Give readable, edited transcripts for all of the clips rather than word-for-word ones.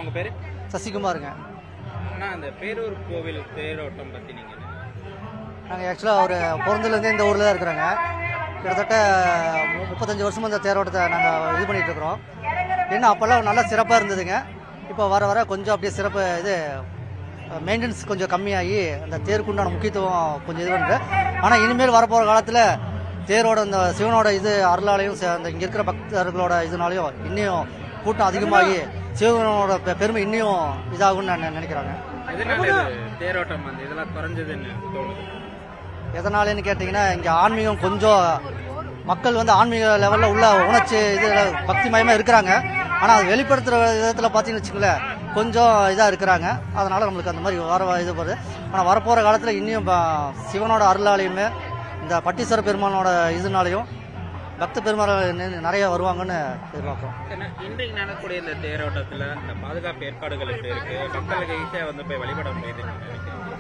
உங்கள் பேர்? சசிகுமாருங்க. அண்ணா, அந்த பேரூர் கோவில் தேரோட்டம் பற்றி நீங்கள்? நாங்கள் ஆக்சுவலாக ஒரு பிறந்ததுலேருந்து இந்த ஊரில் தான் இருக்கிறோங்க. கிட்டத்தட்ட 35 வருஷமாக இந்த தேரோட்டத்தை நாங்கள் இது பண்ணிகிட்டு இருக்கிறோம். இன்னும் அப்போல்லாம் நல்லா சிறப்பாக இருந்ததுங்க. இப்போ வர வர கொஞ்சம் அப்படியே சிறப்பு இது மெயின்டெனன்ஸ் கொஞ்சம் கம்மியாகி அந்த தேருக்குண்டான முக்கியத்துவம் கொஞ்சம் இது பண்ணுது. ஆனால் இனிமேல் வரப்போகிற காலத்தில் தேரோட இந்த சிவனோட இது அருளாலையும் அந்த இங்கே இருக்கிற பக்தர்களோட இதனாலையும் இன்னும் கூட்டம் அதிகமாகி சிவனோட பெருமை இன்னும் இதாகும்னு நான் நினைக்கிறாங்க. தேரோட்டம் அந்த இதெல்லாம் குறைஞ்சதுன்னு தோணுது. எதனாலன்னு கேட்டிங்கன்னா, இங்கே ஆன்மீகம் கொஞ்சம் மக்கள் வந்து ஆன்மீக லெவலில் உள்ள உணர்ச்சி இது பக்தி மயமாக இருக்கிறாங்க. ஆனால் அது வெளிப்படுத்துகிற விதத்தில் பார்த்தீங்கன்னு வச்சுங்களேன், கொஞ்சம் இதாக இருக்கிறாங்க. அதனால் நம்மளுக்கு அந்த மாதிரி வர இது வருது. ஆனால் வரப்போகிற காலத்தில் இன்னும் சிவனோட அருளாலையுமே இந்த பட்டீஸ்வர பெருமானோட இதனாலையும் பக்த பெருமாள் நிறைய வருவாங்கன்னு எதிர்பார்க்குறோம். இன்றைக்கு நடக்கக்கூடிய இந்த தேரோட்டத்தில் இந்த பாதுகாப்பு ஏற்பாடுகள் எப்படி இருக்கு? மக்களுக்கு ஈஸியாக வந்து போய் வழிபட முடியுது?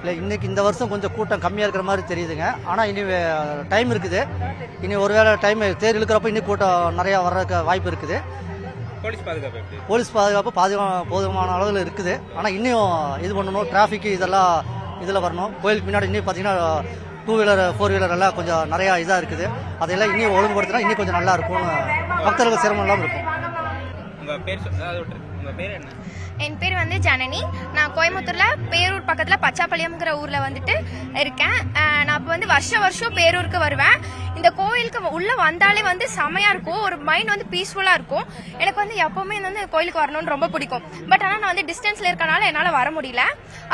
இல்லை, இன்னைக்கு இந்த வருஷம் கொஞ்சம் கூட்டம் கம்மியாக இருக்கிற மாதிரி தெரியுதுங்க. ஆனால் இனி டைம் இருக்குது. இனி ஒருவேளை டைம் தேர் இழுக்கிறப்ப இன்னும் கூட்டம் நிறையா வர்றதுக்கு வாய்ப்பு இருக்குது. போலீஸ் பாதுகாப்பு போதுமான அளவில் இருக்குது. ஆனால் இன்னும் இது பண்ணணும், டிராஃபிக்கு இதெல்லாம் இதில் வரணும். கோயிலுக்கு முன்னாடி இன்னும் பார்த்தீங்கன்னா 2 வீலர் 4 வீலர் எல்லாம் கொஞ்சம் நிறையா இதாக இருக்குது. அதையெல்லாம் இன்னும் ஒழுங்குபடுத்தினா இன்னும் கொஞ்சம் நல்லா இருக்கும்னு, பக்தர்கள் சிரமம் இல்லாமல் இருக்கும். உங்கள் பேர் என்ன? என் பேர் வந்து ஜனனி. நான் கோயம்புத்தூரில் பேரூர் பக்கத்தில் பச்சாப்பாளையம்ங்கிற ஊரில் வந்துட்டு இருக்கேன். நான் இப்போ வந்து வருஷம் பேரூருக்கு வருவேன். இந்த கோயிலுக்கு உள்ளே வந்தாலே வந்து செமையாக இருக்கும். ஒரு மைண்ட் வந்து பீஸ்ஃபுல்லாக இருக்கும். எனக்கு வந்து எப்போவுமே வந்து கோயிலுக்கு வரணும்னு ரொம்ப பிடிக்கும். பட் ஆனால் நான் வந்து டிஸ்டன்ஸில் இருக்கனால என்னால் வர முடியல.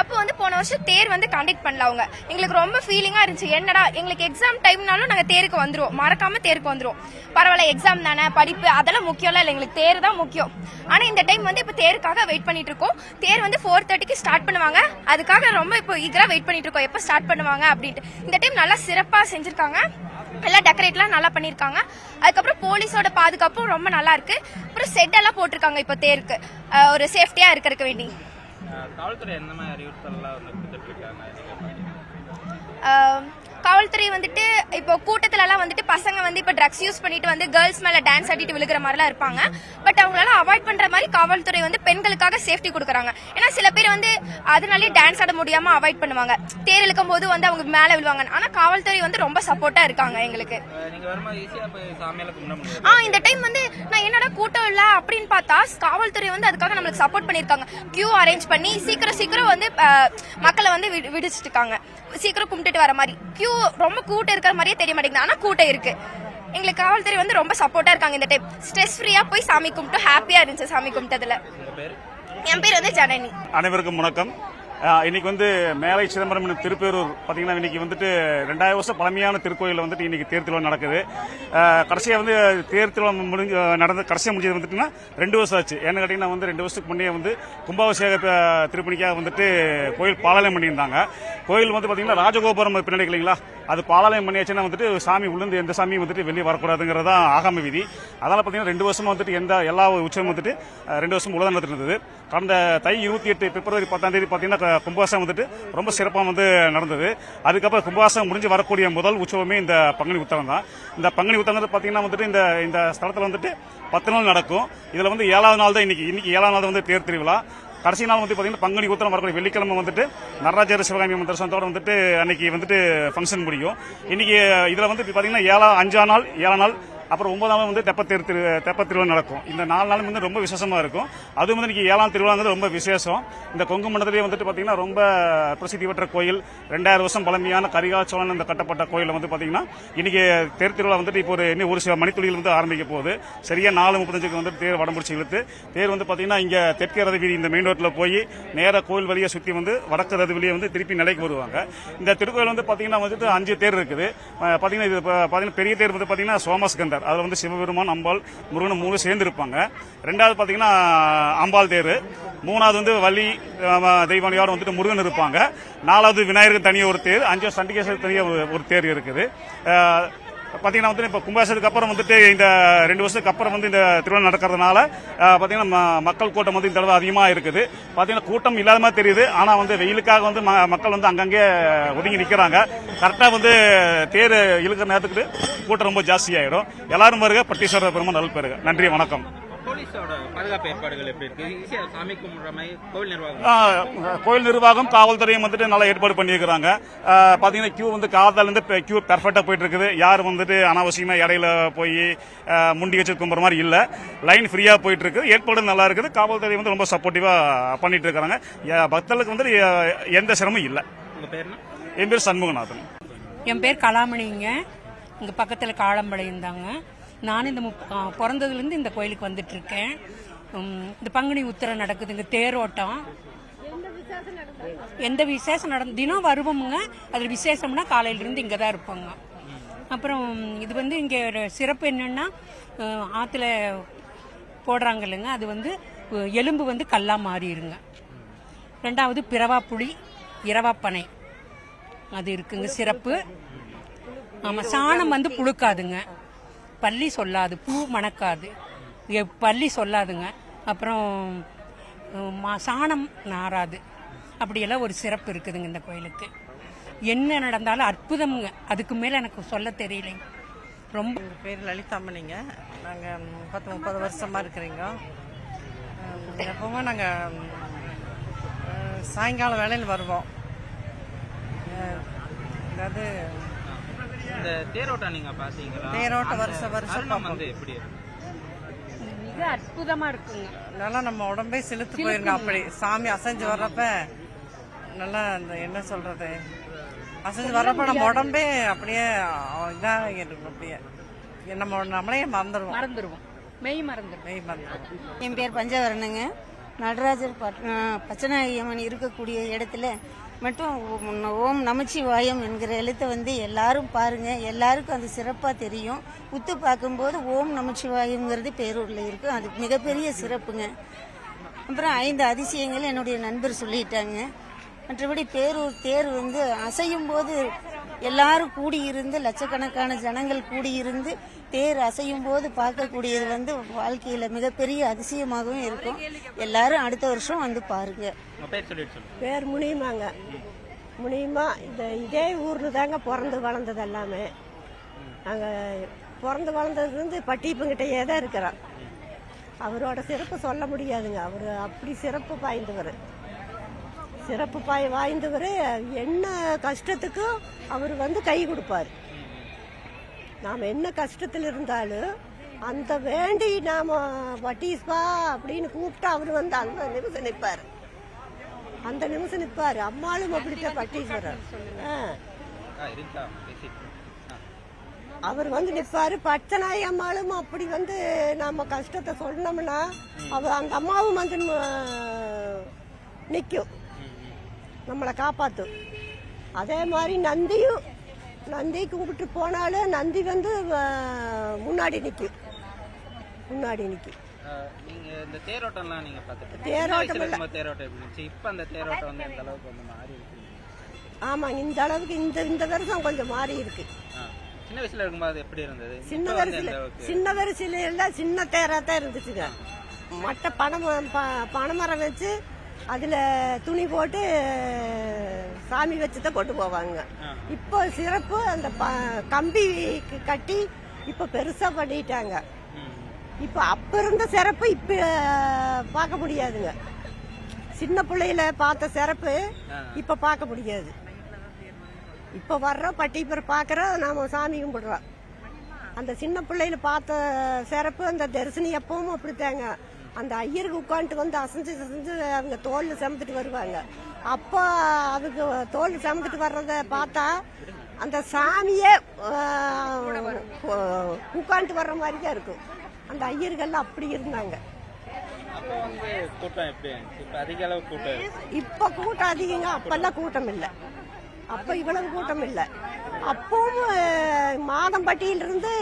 அப்போ வந்து போன வருஷம் தேர் வந்து கண்டக்ட் பண்ணல அவங்க. எங்களுக்கு ரொம்ப ஃபீலிங்காக இருந்துச்சு. என்னடா, எங்களுக்கு எக்ஸாம் டைம்னாலும் நாங்கள் தேருக்கு வந்துடுவோம், மறக்காமல் தேருக்கு வந்துடுவோம். பரவாயில்ல, எக்ஸாம் தானே, படிப்பு அதெல்லாம் முக்கியம்லாம் இல்லை, எங்களுக்கு தேர் தான் முக்கியம். ஆனால் இந்த டைம் வந்து இப்போ தேருக்காக வெயிட் பண்ணிட்டு இருக்கோம். தேர் வந்து 4:30க்கு ஸ்டார்ட் பண்ணுவாங்க. அதுக்காக ரொம்ப இப்போ ஈகரா வெயிட் பண்ணிட்டு இருக்கோம், எப்போ ஸ்டார்ட் பண்ணுவாங்க அப்படின்ட்டு. இந்த டைம் நல்லா சிறப்பாக செஞ்சிருக்காங்க. எல்லாம் டெக்கரேட்லாம் நல்லா பண்ணியிருக்காங்க. அதுக்கப்புறம் போலீஸோட பாதுகாப்பும் ரொம்ப நல்லா இருக்கு. அப்புறம் செட் எல்லாம் போட்டிருக்காங்க இப்போ தேருக்கு ஒரு சேஃப்டியா இருக்கிறதுக்கு வேண்டி. காவல்துறை எந்த மாதிரி அறிவுறுத்தல்லாம் கொடுத்துட்டு இருக்காங்க? காவல்துறை வந்துட்டு இப்போ கூட்டத்திலலாம் வந்துட்டு பசங்க வந்து இப்போ ட்ரக்ஸ் யூஸ் பண்ணிட்டு வந்து கேர்ள்ஸ் மேல டான்ஸ் ஆடிட்டு விழுகிற மாதிரிலாம் இருப்பாங்க. பட் அவங்களால அவாய்ட் பண்ற மாதிரி காவல்துறை வந்து பெண்களுக்காக சேஃப்டி கொடுக்குறாங்க. ஏன்னா சில பேர் வந்து அதனாலே டான்ஸ் ஆட முடியாம அவாய்ட் பண்ணுவாங்க, தேர் இழுக்கும் போது வந்து அவங்க மேல விழுவாங்க. ஆனா காவல்துறை வந்து ரொம்ப சப்போர்ட்டா இருக்காங்க எங்களுக்கு. இந்த டைம் வந்து நான் என்னடா கூட்டம் இல்ல அப்படின்னு பார்த்தா காவல்துறை வந்து அதுக்காக நம்மளுக்கு சப்போர்ட் பண்ணிருக்காங்க. கியூ அரேஞ்ச் பண்ணி சீக்கிரம் வந்து மக்களை வந்து விடுச்சிட்டு இருக்காங்க. சீக்கிரம் கும்பிட்டுட்டு வர மாதிரி. கியூ ரொம்ப கூட்டம் இருக்கிற மாதிரியே தெரிய மாட்டேங்குது, ஆனா கூட்டம் இருக்கு. எங்களுக்கு காவல்துறை வந்து ரொம்ப சப்போர்ட்டா இருக்காங்க. இந்த டைம் ஸ்ட்ரெஸ் ஃப்ரீயா போய் சாமி கும்பிட்டு ஹாப்பியா இருந்துச்சு சாமி கும்பிட்டதுல. என் பேர் வந்து ஜனனி. அனைவருக்கும் வணக்கம். இன்னைக்கு வந்து மேலை சிதம்பரம் திருப்பேரூர் பார்த்தீங்கன்னா இன்னைக்கு வந்துட்டு 2000 வருஷம் பழமையான திருக்கோயிலில் வந்துட்டு இன்னைக்கு தேர் திருவிழா நடக்குது. கடைசியாக வந்து தேர் திருவிழா கடைசியாக முடிஞ்சது வந்துட்டுன்னா 2 வருஷம் ஆச்சு. ஏன்னு கேட்டீங்கன்னா வந்து 2 வருஷத்துக்கு முன்னே வந்து கும்பாபிஷேக திருப்பணிக்காக வந்துட்டு கோயில் பாலாலயம் பண்ணியிருந்தாங்க. கோயில் வந்து பார்த்தீங்கன்னா ராஜகோபுரம் பின்னாடி இல்லைங்களா, அது பாலாலயம் பண்ணியாச்சுன்னா வந்துட்டு சாமி உள்ளிருந்து எந்த சாமியும் வந்துட்டு வெளியே வரக்கூடாதுங்கிறதா ஆகாம விதி. அதனால பார்த்தீங்கன்னா 2 வருஷமா வந்துட்டு எல்லா உற்சவம் வந்துட்டு 2 வருஷம் உலகம் நடத்திட்டு இருந்தது. கடந்த தை 28 பிப்ரவரி 10ஆம் தேதி பார்த்தீங்கன்னா கும்பாசம் வந்துட்டு ரொம்ப சிறப்பாக வந்து நடந்தது. அதுக்கப்புறம் கும்பாசம் முடிஞ்சு வரக்கூடிய முதல் உற்சவமே இந்த பங்குனி உத்தரம் தான். இந்த பங்குனி உத்தரம் பார்த்தீங்கன்னா வந்துட்டு இந்த ஸ்தலத்தில் வந்துட்டு 10 நாள் நடக்கும். இதில் வந்து 7வது நாள் தான் இன்னைக்கு 7வது நாள் வந்து தேர் திருவிழா. கடைசி நாள் வந்து பார்த்தீங்கன்னா பங்குனி உத்தரம் வரக்கூடிய வெள்ளிக்கிழமை வந்துட்டு நடராஜர் சிவகாமி தரிசனத்தோட வந்துட்டு அன்னைக்கு வந்துட்டு ஃபங்க்ஷன் முடியும். இன்னைக்கு இதில் வந்து பார்த்தீங்கன்னா 7ஆம் நாள் அப்புறம் 9ஆம் நாள் வந்து தெப்ப திருவிழா நடக்கும். இந்த 4 நாளும் வந்து ரொம்ப விசேஷமா இருக்கும். அதுவும் வந்து இன்னைக்கு 7ஆம் திருவிழாங்கிறது ரொம்ப விசேஷம். இந்த கொங்கு மண்டலத்திலேயே வந்துட்டு பாத்தீங்கன்னா ரொம்ப பிரசித்தி பெற்ற கோயில், 2000 வருஷம் பழமையான கரிகால் சோழன் இந்த கட்டப்பட்ட கோயில் வந்து பாத்தீங்கன்னா இன்னைக்கு தேர் திருவிழா வந்துட்டு இப்போ ஒரு சில மணித்துளியில் வந்து ஆரம்பிக்க போகுது. சரியா 4:35க்கு வந்து தேர் வடம்பிடிச்சு இழுத்து தேர் வந்து பாத்தீங்கன்னா இங்க தெற்கே ரத வீதி இந்த மெயின் ரோட்ல போய் நேர கோயில் வழியை சுத்தி வந்து வடக்கு ரத வெளியே வந்து திருப்பி நிலைக்கு வருவாங்க. இந்த திருக்கோயில் வந்து பாத்தீங்கன்னா வந்துட்டு 5 தேர் இருக்குது. பாத்தீங்கன்னா இது பாத்தீங்கன்னா பெரிய தேர் வந்து பாத்தீங்கன்னா சோமஸ்கந்தர், அதுல வந்து சிவபெருமான், அம்பாள், முருகன் 3 சேர்ந்து இருப்பாங்க. 2வது பாத்தீங்கன்னா அம்பாள் தேர், 3வது வந்து வள்ளி தெய்வானியோட வந்துட்டு முருகன் இருப்பாங்க. 4வது விநாயகருக்கு தனியாக ஒரு தேர், 5வது சண்டிகேஸ்வரர் தனியாக ஒரு தேர் இருக்குது. பாத்தீங்கன்னா வந்து இப்ப கும்பாபிஷேகத்துக்கு அப்புறம் வந்துட்டு இந்த 2 வருஷத்துக்கு அப்புறம் வந்து இந்த திருவிழா நடக்கிறதுனால பாத்தீங்கன்னா மக்கள் கூட்டம் வந்து இந்த தடவை அதிகமா இருக்குது. பாத்தீங்கன்னா கூட்டம் இல்லாத மாதிரி தெரியுது. ஆனா வந்து வெயிலுக்காக வந்து மக்கள் வந்து அங்கங்கே ஒதுங்கி நிக்கிறாங்க. கரெக்டா வந்து தேர் இழுக்கிற நேரத்துக்கு கூட்டம் ரொம்ப ஜாஸ்தி ஆயிடும். எல்லாரும் வருக, பட்டீஸ்வரர் பெருமாள் நல் பெறுக. நன்றி, வணக்கம். போலீஸோட பாதுகாப்பு ஏற்பாடுகள் எப்படி இருக்கு? ஈஸியா சாமி கும்பிடுற மாதிரி கோவில் நிர்வாகம் கோயில் நிர்வாகம் காவல்துறையும் வந்துட்டு நல்லா ஏற்பாடு பண்ணியிருக்கிறாங்க. பாத்தீங்கன்னா கியூ வந்து காதால இருந்து கியூ பெர்ஃபெக்டா போயிட்டு இருக்குது. யாரும் வந்துட்டு அனாவசியமா இடையில போய் முண்டி வச்சு கும்புற மாதிரி இல்ல. லைன் ஃப்ரீயா போயிட்டு இருக்கு. ஏற்பாடு நல்லா இருக்குது. காவல்துறை வந்து ரொம்ப சப்போர்ட்டிவா பண்ணிட்டு இருக்காங்க. பக்தர்களுக்கு வந்து எந்த சிரமம் இல்ல. உங்க பேர் என்ன? என் பேர் சண்முகநாதன். என் பேர் கலாமணிங்க. இங்கே பக்கத்தில் காளம்பாளையம் தாங்க. நானும் இந்த பிறந்ததுலேருந்து இந்த கோயிலுக்கு வந்துட்டு இருக்கேன். இந்த பங்குனி உத்திரம் நடக்குதுங்க, தேரோட்டம். எந்த விசேஷம் தினம் வருவோமுங்க. அதில் விசேஷம்னா காலையிலேருந்து இங்கே தான் இருப்போங்க. அப்புறம் இது வந்து இங்கே சிறப்பு என்னென்னா ஆற்றுல போடுறாங்க இல்லைங்க, அது வந்து எலும்பு வந்து கல்லாக மாறிடுங்க. ரெண்டாவது பிறவா புளி இரவா பனை அது இருக்குங்க சிறப்பு. ஆமாம், சாணம் வந்து புழுக்காதுங்க, பள்ளி சொல்லாது, பூ மணக்காது, பள்ளி சொல்லாதுங்க. அப்புறம் சாணம் நாராது. அப்படியெல்லாம் ஒரு சிறப்பு இருக்குதுங்க இந்த கோயிலுக்கு. என்ன நடந்தாலும் அற்புதமுங்க. அதுக்கு மேலே எனக்கு சொல்ல தெரியலைங்க. ரொம்ப. எங்கள் பேர் லலிதாமணிங்க. நாங்கள் 30 வருஷமாக இருக்கிறீங்க. எப்பவுமே நாங்கள் சாயங்கால வேலையில் வருவோம். அதாவது இந்த தேரோட்டம் நீங்க பாத்தீங்களா? தேரோட்டம் வருஷம் வந்து எப்படி இருக்கு? மிக அற்புதமா இருக்குங்க. நல்லா நம்ம உடம்பே செலுத்து போயிருங்க. அப்படி சாமி அசைஞ்சு வர்றப்ப நல்லா அந்த என்ன சொல்றது, அசைஞ்சு வர்றப்ப நம்ம உடம்பே அப்படியே இதாக இருக்கும். அப்படியே நம்மளே மறந்துடுவோம். மெய் மறந்துடுவோம். என் பேர் பஞ்சவரனுங்க. நடராஜர் பச்சநாயகம்மன் இருக்கக்கூடிய இடத்துல மட்டும் ஓம் நமச்சிவாயம் என்கிற எழுத்தை வந்து எல்லாரும் பாருங்க. எல்லாருக்கும் அது சிறப்பாக தெரியும். உத்து பார்க்கும்போது ஓம் நமச்சிவாயம்ங்கிறது பேரூரில் இருக்கும். அது மிகப்பெரிய சிறப்புங்க. அப்புறம் 5 அதிசயங்கள் என்னுடைய நண்பர் சொல்லிட்டாங்க. மற்றபடி பேரூர் தேர் வந்து அசையும் போது எல்லாரும் கூடியிருந்து, லட்சக்கணக்கான ஜனங்கள் கூடியிருந்து தேர் அசையும் போது பார்க்கக்கூடியது வந்து வாழ்க்கையில் மிகப்பெரிய அதிசயமாகவும் இருக்கும். எல்லாரும் அடுத்த வருஷம் வந்து பாருங்க. பேர் முனியமாங்க. முனியமா இதே ஊர்ல தாங்க பிறந்து வளர்ந்தது எல்லாமே. நாங்கள் பிறந்து வளர்ந்ததுலேருந்து பட்டியப்பங்கிட்டே தான் இருக்கிறோம். அவரோட சிறப்பு சொல்ல முடியாதுங்க. அவர் அப்படி சிறப்பு வாய்ந்தவர். என்ன கஷ்டத்துக்கும் அவர் வந்து கை கொடுப்பார். நாம் என்ன கஷ்டத்தில் இருந்தாலும் அந்த வேண்டி நாம் வட்டீஸ்பா அப்படின்னு கூப்பிட்டா அவர் வந்து அந்த நிமிஷம் நிற்பார். அம்மாளும் அப்படித்தான் பட்டீஸ்வரர். அவர் வந்து நிற்பாரு. பச்சநாய் அம்மாளும் அப்படி வந்து நம்ம கஷ்டத்தை சொன்னோம்னா அந்த அம்மாவும் வந்து நிற்கும், நம்மளை காப்பாற்றும். அதே மாதிரி நந்தி கும்பிட்டு போனாலும் நந்தி வந்து முன்னாடி நிற்கும். நீங்க இந்த தேரோட்டம்லாம் நீங்க பாத்துட்டு தேரோட்டம் இப்ப அந்த தேரோட்டம் வந்து எந்த அளவுக்கு வந்து மாறி இருக்கு? ஆமா, இந்த அளவுக்கு இந்த வருஷம் கொஞ்சம் மாறி இருக்கு. சின்ன வயசுல இருக்கும்போது எப்படி இருந்தது? சின்ன வயசுல எல்லாம் சின்ன தேரா தான் இருந்துச்சுங்க. மட்ட பனைமரம் வச்சு அதுல துணி போட்டு சாமி வச்சுதான் கொண்டு போவாங்க. இப்போ சிறப்பு அந்த கம்பி கட்டி இப்ப பெருசா பண்ணிட்டாங்க. இப்ப அப்ப இருந்த சிறப்பு இப்ப பார்க்க முடியாதுங்க. சின்ன பிள்ளையில பார்த்த சிறப்பு இப்ப பார்க்க முடியாது. இப்ப வர்றோம் பட்டிப்பர் பாக்குறோம், நாம சாமி கும்பிடுறோம். அந்த சின்ன பிள்ளையில பார்த்த சிறப்பு அந்த தரிசனம் எப்பவும் அப்படித்தாங்க. அந்த ஐயருக்கு உட்காந்துட்டு வந்து அசைஞ்சு அவங்க தோல்ல சுமந்துட்டு வருவாங்க. அப்போ அவங்க தோல் சுமந்துட்டு வர்றத பார்த்தா அந்த சாமியே உட்காந்துட்டு வர்ற மாதிரி தான் இருக்கும். அந்த ஐயர்கள்லாம் அப்படி இருந்தாங்க. இப்ப கூட்டம் அதிகங்க. அப்பெல்லாம் கூட்டம் இல்லை. அப்ப இவ்வளவு கூட்டம் இல்லை. அப்பவும் மாதம்பட்டியிலிருந்து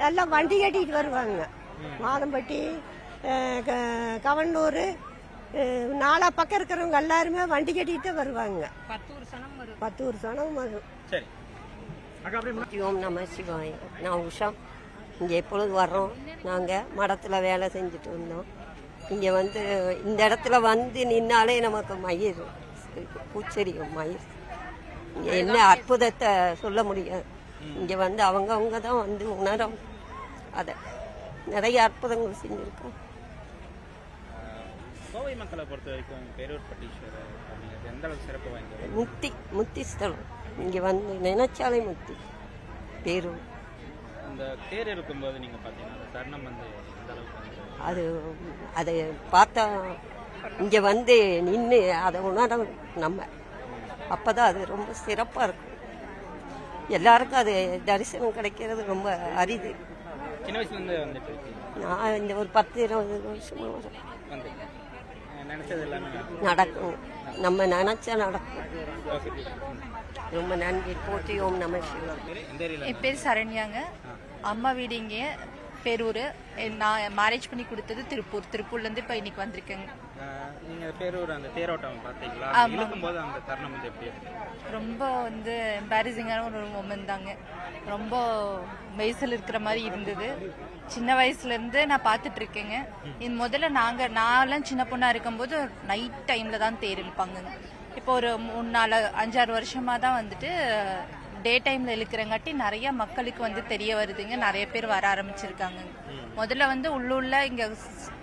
எல்லாம் வண்டி கட்டிட்டு வருவாங்க. மாதம்பட்டி, கவன்னூர், 4 பக்கம் இருக்கிறவங்க எல்லாருமே வண்டி கட்டிட்டு வருவாங்க. 10 சனம் வரும். ஓம் நம சிவாயம். நான் உஷா. இங்கே எப்பொழுது வர்றோம். நாங்கள் மடத்தில் வேலை செஞ்சுட்டு வந்தோம். இங்கே வந்து இந்த இடத்துல வந்து நின்னாலே நமக்கு மயிர் பூச்செரியும். மயிர் இங்கே என்ன அற்புதத்தை சொல்ல முடியாது. இங்கே வந்து அவங்க தான் வந்து உணரும். அதை நிறைய அற்புதங்கள் செஞ்சுருக்கோம். கோவை மக்களை பொறுத்த வரைக்கும் பேரூர் பட்டீஸ்வரர் அப்படிங்கிறது எந்த அளவுக்கு சிறப்பு வாய்ந்தது? முக்தி ஸ்தலம். இங்கே வந்து நினைச்சாலே முக்தி. பேரூர் இந்த தேர் இருக்கும்போது நீங்கள் பார்த்தீங்கன்னா அந்த தருணம் வந்து எந்த அளவுக்கு வந்து அது அதை பார்த்தா இங்கே வந்து நின்று அதை உணர நம்ம அப்போதான் அது ரொம்ப சிறப்பாக இருக்கும். எல்லாருக்கும் அது தரிசனம் கிடைக்கிறது ரொம்ப அரிது. சின்ன வயசுலேருந்து வந்துட்டு இருக்கு நான் இந்த ஒரு 10-20 வருஷமா வரும். வந்து நினச்சது எல்லாமே நடக்கும். நம்ம நினைச்சா நடக்கும். ஓகே. ரொம்ப நன்றி. போற்றி ஓம் நம சிவாய. எந்த ஏரியாவில்? என் பேர் சரண்யாங்க. அம்மா வீடு இங்கே பேரூர். நான் மேரேஜ் பண்ணி கொடுத்தது திருப்பூர்லேருந்து இப்போ இன்னைக்கு வந்திருக்கேங்க. நீங்கள் பேரூர் அந்த தேரோட்டம் பார்த்தீங்களா? இருக்கும்போது அந்த தருணம் வந்து எப்படி இருக்கு? ரொம்ப வந்து எம்பாரசிங்கான ஒரு மொமெண்ட் தாங்க. ரொம்ப வயசில் இருக்கிற மாதிரி இருந்தது. சின்ன வயசுலேருந்து நான் பார்த்துட்டு இருக்கேங்க. இது முதல்ல நான்லாம் சின்ன பொண்ணாக இருக்கும்போது நைட் டைமில் தான் தேர் இழுப்பாங்க. இப்போ ஒரு 3-4-5-6 வருஷமாக தான் வந்துட்டு டே டைமில் இழுக்கிறங்காட்டி நிறைய மக்களுக்கு வந்து தெரிய வருதுங்க. நிறைய பேர் வர ஆரம்பிச்சிருக்காங்க. முதல்ல வந்து உள்ளூர்ல இங்கே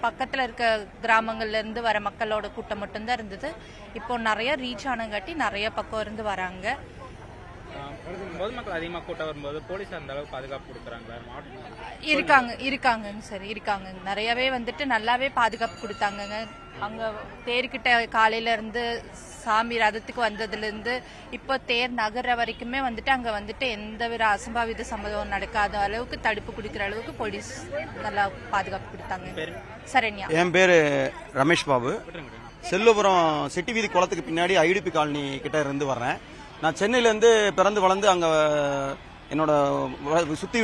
பக்கத்தில் இருக்க கிராமங்கள்லேருந்து வர மக்களோட கூட்டம் மட்டும்தான் இருந்தது. இப்போ நிறைய ரீச் ஆனங்காட்டி நிறைய பக்கம் இருந்து வராங்க. பொதுமக்கள் அதிகமாக கூட்டம் வரும்போது போலீஸ் அந்த அளவுக்கு பாதுகாப்பு கொடுக்குறாங்களா? இருக்காங்க சார், இருக்காங்க. நிறையவே வந்துட்டு நல்லாவே பாதுகாப்பு கொடுத்தாங்கங்க. அங்கே தேர்கிட்ட காலையில இருந்து சாமி ரதத்துக்கு வந்ததுலேருந்து இப்போ தேர் நகர்ற வரைக்குமே வந்துட்டு அங்கே வந்துட்டு எந்த வித அசம்பாவித சம்பவம் நடக்காத அளவுக்கு தடுப்பு கொடுக்குற அளவுக்கு போலீஸ் நல்லா பாதுகாப்பு கொடுத்தாங்க. சரண்யா. என் பேர் ரமேஷ் பாபு. செல்லுபுரம் செட்டி வீதி குளத்துக்கு பின்னாடி ஐடிபி காலனி கிட்ட இருந்து வர்றேன். நான் சென்னையிலேருந்து பிறந்து வளர்ந்து அங்கே என்னோட சுற்றி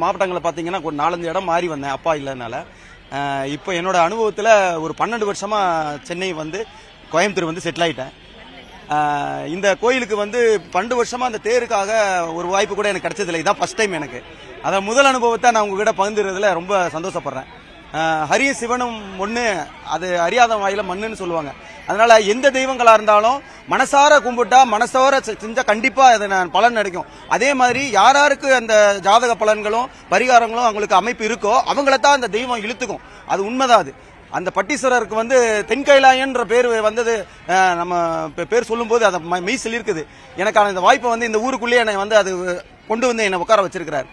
மாவட்டங்களை பார்த்தீங்கன்னா ஒரு 4-5 இடம் மாறி வந்தேன் அப்பா இல்லைனால. இப்போ என்னோட அனுபவத்தில் ஒரு 12 வருஷமாக சென்னை வந்து கோயம்புத்தூர் வந்து செட்டில் ஆகிட்டேன். இந்த கோயிலுக்கு வந்து 12 வருஷமாக அந்த தேருக்காக ஒரு வாய்ப்பு கூட எனக்கு கிடைச்சதில்லை. இதான் ஃபர்ஸ்ட் டைம் எனக்கு. அதை முதல் அனுபவத்தை நான் உங்ககிட்ட பகிர்ந்துறதுல ரொம்ப சந்தோஷப்படுறேன். ஹரியும் சிவனும் ஒன்று, அது அறியாத வாயில மண்ணுன்னு சொல்லுவாங்க. அதனால எந்த தெய்வங்களா இருந்தாலும் மனசார கும்பிட்டா மனசார செஞ்சா கண்டிப்பா அது பலன் கிடைக்கும். அதே மாதிரி யாராருக்கு அந்த ஜாதக பலன்களும் பரிகாரங்களும் அவங்களுக்கு அமைப்பு இருக்கோ அவங்களத்தான் அந்த தெய்வம் இழுத்துக்கும். அது உண்மைதான். அது அந்த பட்டீஸ்வரருக்கு வந்து தென்கைலாயன்ற பேர் வந்தது. நம்ம பேர் சொல்லும் போது அதை மெய் சொல்லியிருக்குது. எனக்கான இந்த வாய்ப்பை வந்து இந்த ஊருக்குள்ளேயே என்னை வந்து அது கொண்டு வந்து என்னை உட்கார வச்சிருக்கிறார்.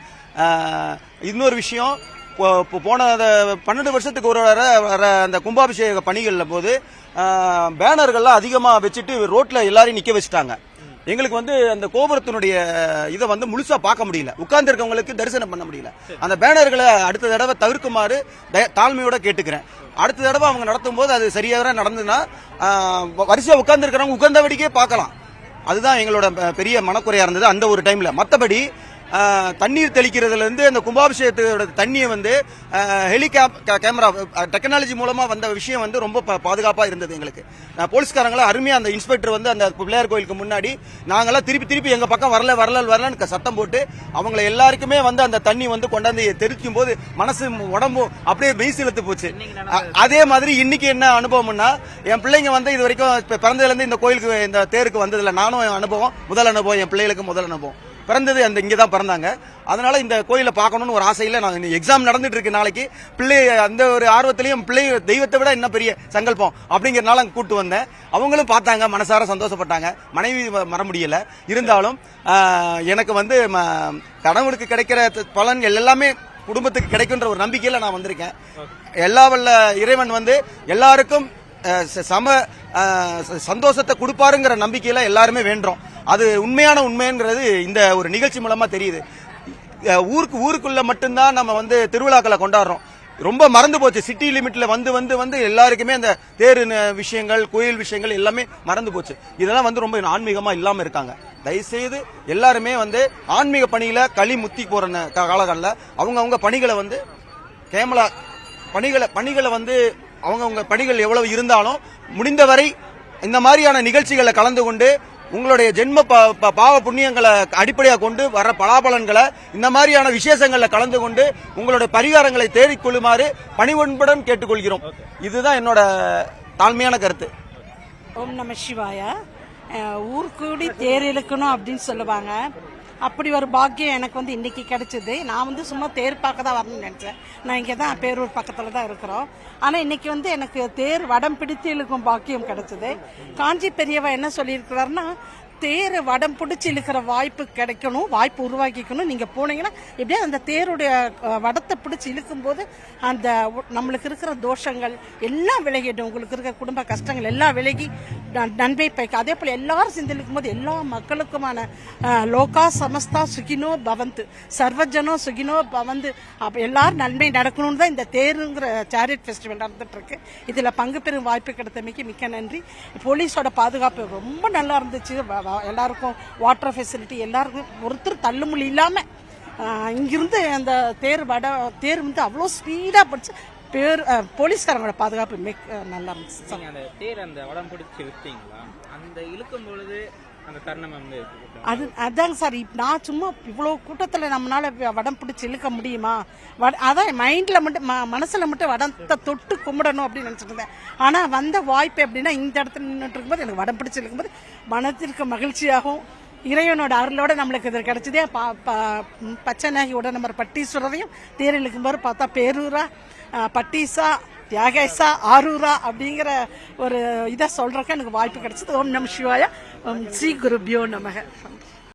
இன்னொரு விஷயம், போன 12 வருஷத்துக்கு ஒரு வர அந்த கும்பாபிஷேக பணிகள் போது பேனர்கள்லாம் அதிகமாக வச்சுட்டு ரோட்ல எல்லாரையும் நிக்க வச்சுட்டாங்க. எங்களுக்கு வந்து அந்த கோபுரத்தினுடைய இதை வந்து முழுசா பார்க்க முடியல, உட்கார்ந்து இருக்கவங்களுக்கு தரிசனம் பண்ண முடியல. அந்த பேனர்களை அடுத்த தடவை தவிர்க்குமாறு தாழ்மையோட கேட்டுக்கிறேன். அடுத்த தடவை அவங்க நடத்தும் போது அது சரியாக நடந்ததுன்னா வரிசையா உட்கார்ந்து இருக்கிறவங்க உட்கார்ந்தபடிக்கே பார்க்கலாம். அதுதான் எங்களோட பெரிய மனக்குறையா இருந்தது அந்த ஒரு டைம்ல. மற்றபடி தண்ணீர் தெளிக்கிறதுல இருந்து அந்த கும்பாபிஷேகத்தோட தண்ணியை வந்து கேமரா டெக்னாலஜி மூலமா வந்த விஷயம் வந்து ரொம்ப பாதுகாப்பா இருந்தது எங்களுக்கு. போலீஸ்காரங்களா அருமையா அந்த இன்ஸ்பெக்டர் வந்து அந்த பிள்ளையார் கோயிலுக்கு முன்னாடி நாங்கெல்லாம் திருப்பி எங்க பக்கம் வரலன்னு சத்தம் போட்டு அவங்களை எல்லாருக்குமே வந்து அந்த தண்ணி வந்து கொண்டாந்து தெரிக்கும் போது மனசு உடம்பும் அப்படியே மெய் சிலுத்து போச்சு. அதே மாதிரி இன்னைக்கு என்ன அனுபவம்னா, என் பிள்ளைங்க வந்து இது வரைக்கும் பிறந்ததுல இருந்து இந்த கோயிலுக்கு இந்த தேருக்கு வந்ததில்லை. நானும் முதல் அனுபவம், என் பிள்ளைகளுக்கு முதல் அனுபவம். பிறந்தது அந்த இங்கதான் பிறந்தாங்க. அதனால இந்த கோயிலை பார்க்கணும்னு ஒரு ஆசையில நான் எக்ஸாம் நடந்துட்டு இருக்கு நாளைக்கு. பிள்ளை அந்த ஒரு ஆர்வத்திலையும் பிள்ளை தெய்வத்தை விட இன்னும் பெரிய சங்கல்பம் அப்படிங்கறதுனால கூட்டு வந்தேன். அவங்களும் பார்த்தாங்க, மனசார சந்தோஷப்பட்டாங்க. மனைவி வர முடியல, இருந்தாலும் எனக்கு வந்து கடவுளுக்கு கிடைக்கிற பலன் எல்லாமே குடும்பத்துக்கு கிடைக்குன்ற ஒரு நம்பிக்கையில நான் வந்திருக்கேன். எல்லா வல்ல இறைவன் வந்து எல்லாருக்கும் சம சந்தோஷத்தை கொடுப்பாருங்கிற நம்பிக்கையில எல்லாருமே வேண்டோம். அது உண்மைங்கிறது இந்த ஒரு நிகழ்ச்சி மூலமா தெரியுது. ஊருக்குள்ள மட்டும்தான் நம்ம வந்து திருவிழாக்களை கொண்டாடுறோம். ரொம்ப மறந்து போச்சு. சிட்டி லிமிட்ல வந்து எல்லாருக்குமே அந்த தேர் விஷயங்கள், கோயில் விஷயங்கள் எல்லாமே மறந்து போச்சு. இதெல்லாம் வந்து ரொம்ப ஆன்மீகமா இல்லாம இருக்காங்க. தயவுசெய்து எல்லாருமே வந்து ஆன்மீக பணியில களி முத்தி போற காலகட்டத்தில் அவங்க பணிகளை வந்து கேமலா பணிகளை வந்து அவங்க பணிகள் எவ்வளவு இருந்தாலும் முடிந்தவரை இந்த மாதிரியான நிகழ்ச்சிகளை கலந்து கொண்டு உங்களுடைய ஜென்ம பாவ புண்ணியங்களை அடிப்படையாக கொண்டு வர பலாபலன்களை இந்த மாதிரியான விசேஷங்கள்ல கலந்து கொண்டு உங்களுடைய பரிகாரங்களை தேடிக்கொள்ளுமாறு பணிவன்புடன் கேட்டுக்கொள்கிறோம். இதுதான் என்னோட தாழ்மையான கருத்து. ஓம் நம சிவாய. ஊர்கூடி தேர் இழுக்கணும் அப்படின்னு சொல்லுவாங்க. அப்படி ஒரு பாக்கியம் எனக்கு வந்து இன்னைக்கு கிடைச்சது. நான் வந்து சும்மா தேர் பார்க்க தான் வரணும்னு நினைச்சேன். நான் இங்கே தான் பேரூர் பக்கத்தில் தான் இருக்கிறோம். ஆனால் இன்னைக்கு வந்து எனக்கு தேர் வடம் பிடித்து இழுக்கும் பாக்கியம் கிடைச்சது. காஞ்சி பெரியவா என்ன சொல்லியிருக்கிறாருன்னா, தேர் வடம் பிடிச்சி இழுக்கிற வாய்ப்பு கிடைக்கணும், வாய்ப்பு உருவாக்கிக்கணும். நீங்கள் போனீங்கன்னா எப்படியா அந்த தேருடைய வடத்தை பிடிச்சி இழுக்கும்போது அந்த நம்மளுக்கு இருக்கிற தோஷங்கள் எல்லாம் விலகிடும், உங்களுக்கு இருக்கிற குடும்ப கஷ்டங்கள் எல்லாம் விலகி நன்மை பயக்கும். அதே போல் எல்லாரும் சிந்திக்கும் போது எல்லா மக்களுக்குமான லோகா சமஸ்தா சுகினோ பவந்து, சர்வஜனோ சுகினோ பவந்து, அப்போ எல்லாரும் நன்மை நடக்கணும்னு தான் இந்த தேருங்கிற சேரியட் ஃபெஸ்டிவல் நடந்துட்டு இருக்கு. இதில் பங்கு பெறும் வாய்ப்பு கிடைத்தமைக்கு மிக்க நன்றி. போலீஸோட பாதுகாப்பு ரொம்ப நல்லா இருந்துச்சு. எல்லாருக்கும் வாட்டர் ஃபெசிலிட்டி, எல்லாருக்கும் ஒருத்தர் தள்ளுமுள்ளி இல்லாம இங்கிருந்து அந்த தேர் வந்து அவ்வளோ ஸ்பீடா போச்சு. போலீஸ்காரங்களோட பாதுகாப்பு நல்லா இருந்துச்சு. அந்த தேர் அந்த வடம் பிடிச்சி இழுத்தீங்களா? அந்த இழுக்கும் பொழுது அந்த தருணம் வந்து அதாங்க சார், நான் சும்மா இவ்வளோ கூட்டத்தில் நம்மளால வடம் பிடிச்சி இழுக்க முடியுமா? அதான் மைண்டில் மட்டும் மனசில் மட்டும் வடத்தை தொட்டு கும்பிடணும் அப்படின்னு நினச்சிட்டு இருந்தேன். ஆனால் வந்த வாய்ப்பு எப்படின்னா, இந்த இடத்துல நின்றுட்டு இருக்கும்போது எனக்கு வடம் பிடிச்சி இழுக்கும்போது மனத்திற்கு மகிழ்ச்சியாகவும் இறைவனோட அருளோட நம்மளுக்கு இது கிடைச்சதே. பச்சைநாயகியோட நம்ம பட்டீஸ்வரரையும் தேர் இழுக்கும்போது பார்த்தா பேரூரா, பட்டீசா, தியாகேசா, ஆரூரா அப்படிங்கிற ஒரு இதை சொல்றதுக்கு எனக்கு வாய்ப்பு கிடைச்சது. ஓம் நம சிவாய, ஸ்ரீ குருபியோ நமக.